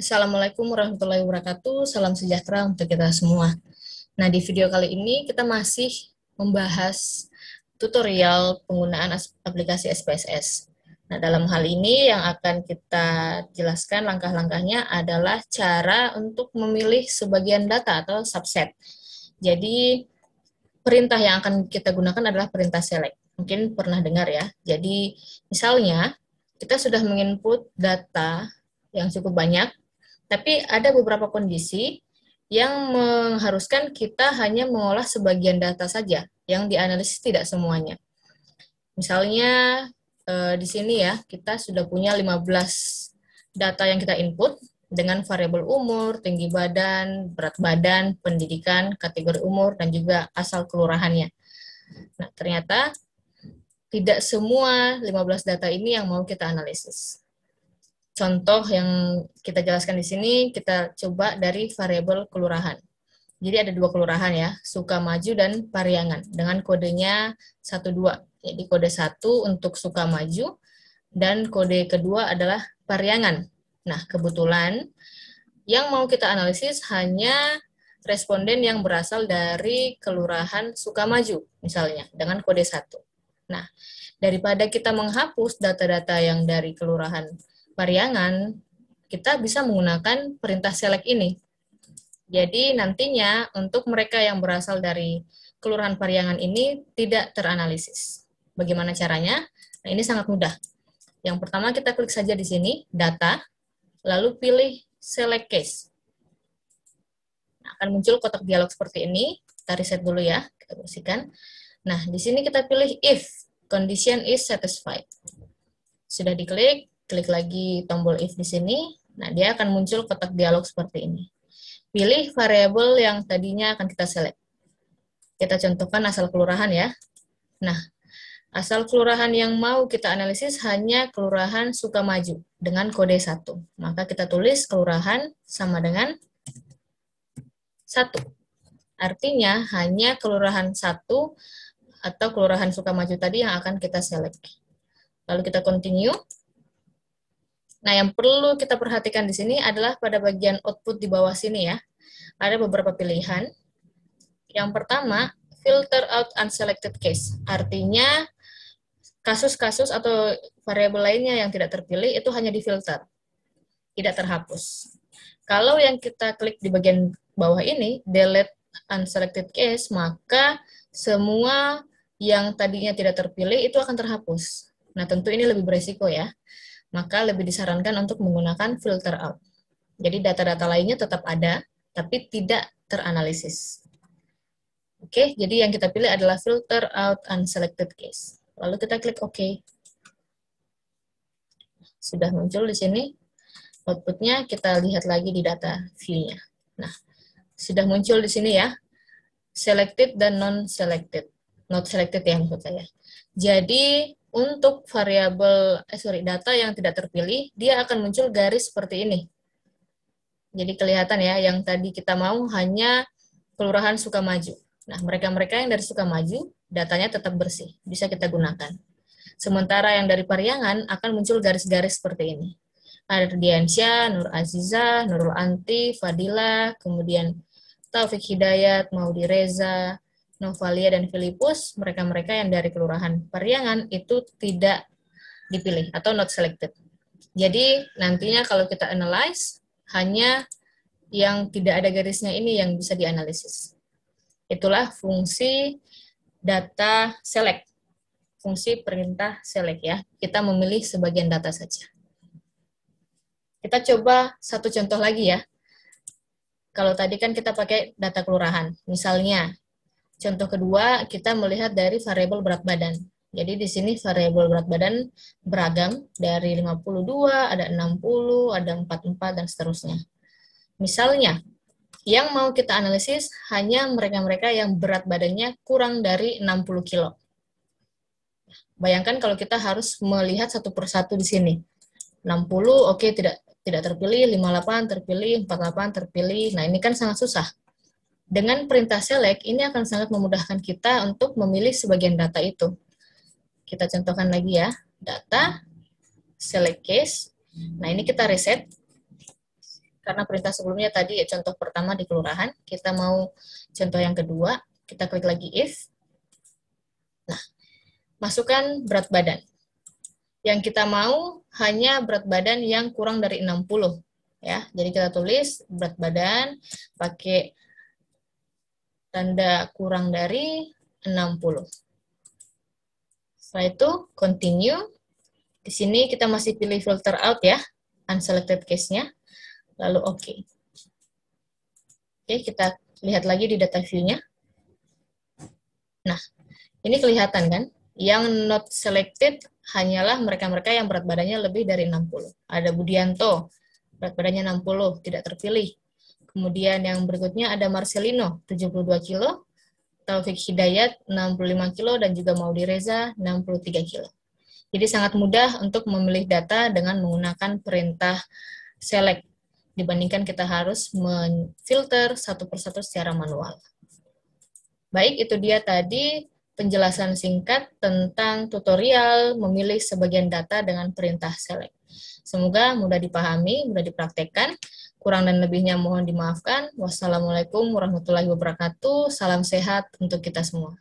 Assalamualaikum warahmatullahi wabarakatuh. Salam sejahtera untuk kita semua. Nah, di video kali ini kita masih membahas tutorial penggunaan aplikasi SPSS. Nah, dalam hal ini yang akan kita jelaskan langkah-langkahnya adalah cara untuk memilih sebagian data atau subset. Jadi, perintah yang akan kita gunakan adalah perintah select. Mungkin pernah dengar ya. Jadi, misalnya kita sudah menginput data yang cukup banyak, tapi ada beberapa kondisi yang mengharuskan kita hanya mengolah sebagian data saja, yang dianalisis tidak semuanya. Misalnya di sini ya, kita sudah punya 15 data yang kita input dengan variabel umur, tinggi badan, berat badan, pendidikan, kategori umur, dan juga asal kelurahannya. Nah, ternyata tidak semua 15 data ini yang mau kita analisis. Contoh yang kita jelaskan di sini, kita coba dari variabel kelurahan. Jadi ada dua kelurahan ya, Sukamaju dan Pariangan, dengan kodenya 12. Jadi kode 1 untuk Sukamaju, dan kode kedua adalah Pariangan. Nah, kebetulan yang mau kita analisis hanya responden yang berasal dari kelurahan Sukamaju, misalnya, dengan kode 1. Nah, daripada kita menghapus data-data yang dari kelurahan Pariangan, kita bisa menggunakan perintah select ini. Jadi nantinya untuk mereka yang berasal dari kelurahan Pariangan ini tidak teranalisis. Bagaimana caranya? Nah, ini sangat mudah. Yang pertama kita klik saja di sini, data, lalu pilih select case. Nah, akan muncul kotak dialog seperti ini. Kita reset dulu ya, kita bersihkan. Nah, di sini kita pilih if condition is satisfied. Sudah diklik, klik lagi tombol if di sini. Nah, dia akan muncul kotak dialog seperti ini. Pilih variabel yang tadinya akan kita select. Kita contohkan asal kelurahan ya. Nah, asal kelurahan yang mau kita analisis hanya kelurahan Sukamaju dengan kode 1. Maka kita tulis kelurahan sama dengan 1. Artinya hanya kelurahan 1 atau kelurahan Sukamaju tadi yang akan kita select. Lalu kita continue. Nah, yang perlu kita perhatikan di sini adalah pada bagian output di bawah sini ya. Ada beberapa pilihan. Yang pertama, filter out unselected case. Artinya, kasus-kasus atau variabel lainnya yang tidak terpilih itu hanya difilter, tidak terhapus. Kalau yang kita klik di bagian bawah ini, delete unselected case, maka semua yang tadinya tidak terpilih itu akan terhapus. Nah, tentu ini lebih beresiko ya. Maka lebih disarankan untuk menggunakan filter out. Jadi data-data lainnya tetap ada, tapi tidak teranalisis. Oke, jadi yang kita pilih adalah filter out unselected case. Lalu kita klik OK. Sudah muncul di sini. Outputnya kita lihat lagi di data view-nya. Nah, sudah muncul di sini ya. Selected dan non-selected. Not selected ya maksud saya. Jadi, untuk variabel data yang tidak terpilih, dia akan muncul garis seperti ini. Jadi kelihatan ya, yang tadi kita mau hanya kelurahan Sukamaju. Nah, mereka-mereka yang dari Sukamaju, datanya tetap bersih, bisa kita gunakan. Sementara yang dari Pariangan akan muncul garis-garis seperti ini. Ada Diansyah, Nur Aziza, Nurul Anti, Fadila, kemudian Taufik Hidayat, Maudi Reza, Novalia, dan Filipus, mereka-mereka yang dari kelurahan Pariangan itu tidak dipilih atau not selected. Jadi nantinya kalau kita analyze, hanya yang tidak ada garisnya ini yang bisa dianalisis. Itulah fungsi data select, fungsi perintah select ya. Kita memilih sebagian data saja. Kita coba satu contoh lagi ya. Kalau tadi kan kita pakai data kelurahan, misalnya contoh kedua, kita melihat dari variabel berat badan. Jadi di sini variabel berat badan beragam, dari 52, ada 60, ada 44, dan seterusnya. Misalnya, yang mau kita analisis hanya mereka-mereka yang berat badannya kurang dari 60 kilo. Bayangkan kalau kita harus melihat satu persatu di sini. 60, oke, tidak terpilih, 58 terpilih, 48 terpilih. Nah, ini kan sangat susah. Dengan perintah select, ini akan sangat memudahkan kita untuk memilih sebagian data itu. Kita contohkan lagi ya, data, select case. Nah, ini kita reset. karena perintah sebelumnya tadi ya contoh pertama di kelurahan, kita mau contoh yang kedua, kita klik lagi if. Nah, masukkan berat badan. Yang kita mau hanya berat badan yang kurang dari 60. Ya, jadi kita tulis berat badan pakai tanda kurang dari 60. Setelah itu, continue. Di sini kita masih pilih filter out ya, unselected case-nya. Lalu OK. Oke, kita lihat lagi di data view-nya. Nah, ini kelihatan kan? Yang not selected hanyalah mereka-mereka yang berat badannya lebih dari 60. Ada Budianto, berat badannya 60, tidak terpilih. Kemudian yang berikutnya ada Marcelino, 72 kilo, Taufik Hidayat, 65 kilo, dan juga Maudi Reza, 63 kilo. Jadi sangat mudah untuk memilih data dengan menggunakan perintah select, dibandingkan kita harus memfilter satu persatu secara manual. Baik, itu dia tadi penjelasan singkat tentang tutorial memilih sebagian data dengan perintah select. Semoga mudah dipahami, mudah dipraktekkan. Kurang dan lebihnya mohon dimaafkan. Wassalamualaikum warahmatullahi wabarakatuh. Salam sehat untuk kita semua.